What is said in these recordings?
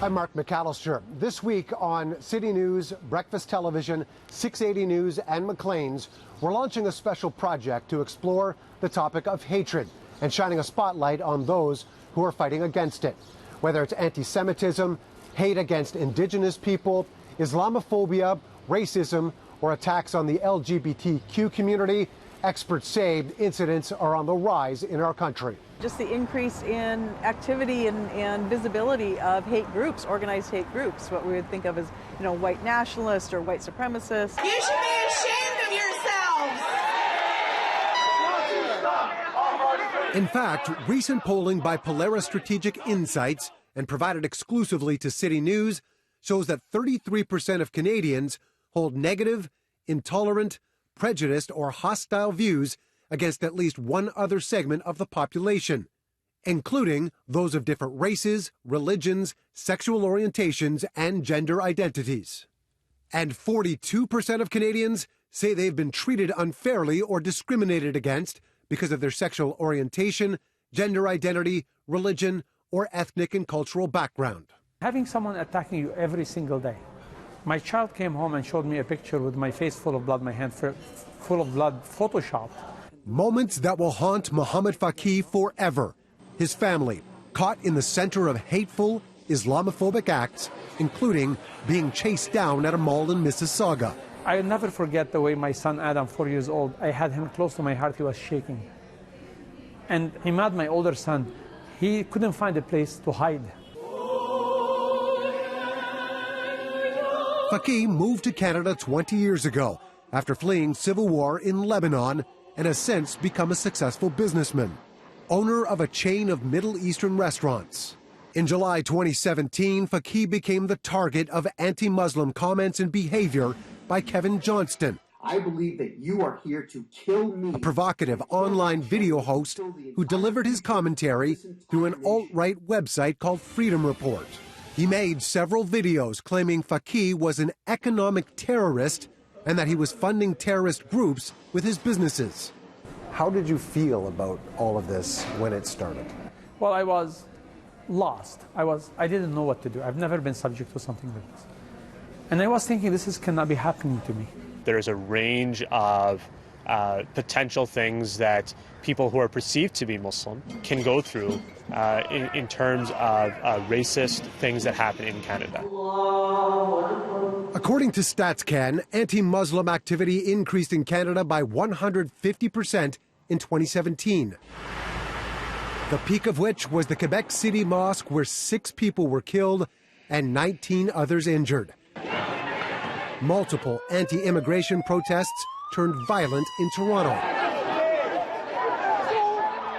I'm Mark McAllister. This week on CityNews, Breakfast Television, 680 News, and Maclean's, we're launching a special project to explore the topic of hatred and shining a spotlight on those who are fighting against it. Whether it's anti-Semitism, hate against Indigenous people, Islamophobia, racism, or attacks on the LGBTQ community, experts say incidents are on the rise in our country. Just the increase in activity and visibility of hate groups, organized hate groups, what we would think of as, white nationalists or white supremacists. You should be ashamed of yourselves! In fact, recent polling by Polaris Strategic Insights and provided exclusively to City News shows that 33% of Canadians hold negative, intolerant, prejudiced, or hostile views against at least one other segment of the population, including those of different races, religions, sexual orientations, and gender identities. And 42% of Canadians say they've been treated unfairly or discriminated against because of their sexual orientation, gender identity, religion, or ethnic and cultural background. Having someone attacking you every single day. My child came home and showed me a picture with my face full of blood, my hand full of blood, photoshopped. Moments that will haunt Mohammed Faki forever. His family caught in the center of hateful Islamophobic acts, including being chased down at a mall in Mississauga. I'll never forget the way my son Adam, 4 years old, I had him close to my heart, he was shaking. And Imad, my older son, he couldn't find a place to hide. Faki moved to Canada 20 years ago after fleeing civil war in Lebanon and has since become a successful businessman, owner of a chain of Middle Eastern restaurants. In July 2017, Faki became the target of anti-Muslim comments and behavior by Kevin Johnston. I believe that you are here to kill me. A provocative online video host who delivered his commentary through an alt-right website called Freedom Report. He made several videos claiming Faki was an economic terrorist and that he was funding terrorist groups with his businesses. How did you feel about all of this when it started? Well, I was lost. I didn't know what to do. I've never been subject to something like this. And I was thinking, cannot be happening to me. There's a range of potential things that people who are perceived to be Muslim can go through in terms of racist things that happen in Canada. According to StatsCan, anti-Muslim activity increased in Canada by 150% in 2017. The peak of which was the Quebec City Mosque, where 6 people were killed and 19 others injured. Multiple anti-immigration protests turned violent in Toronto.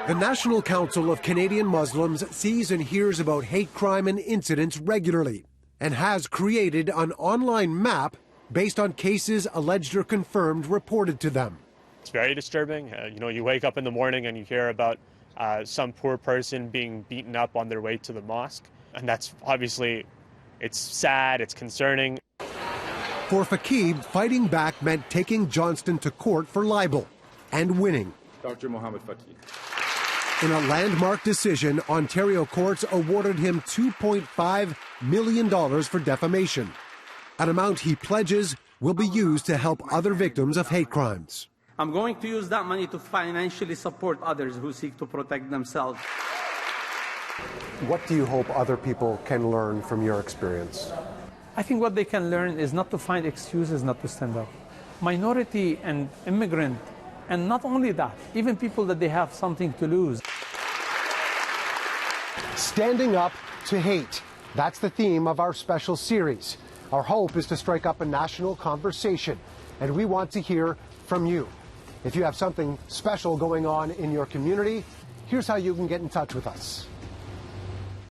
The National Council of Canadian Muslims sees and hears about hate crime and incidents regularly and has created an online map based on cases alleged or confirmed reported to them. It's very disturbing. You wake up in the morning and you hear about some poor person being beaten up on their way to the mosque. And that's obviously, it's sad, it's concerning. For Faki, fighting back meant taking Johnston to court for libel and winning. Dr. Mohammed Faki. In a landmark decision, Ontario courts awarded him $2.5 million for defamation, an amount he pledges will be used to help other victims of hate crimes. I'm going to use that money to financially support others who seek to protect themselves. What do you hope other people can learn from your experience? I think what they can learn is not to find excuses not to stand up. Minority and immigrant, and not only that, even people that they have something to lose. Standing up to hate. That's the theme of our special series. Our hope is to strike up a national conversation, and we want to hear from you. If you have something special going on in your community, here's how you can get in touch with us.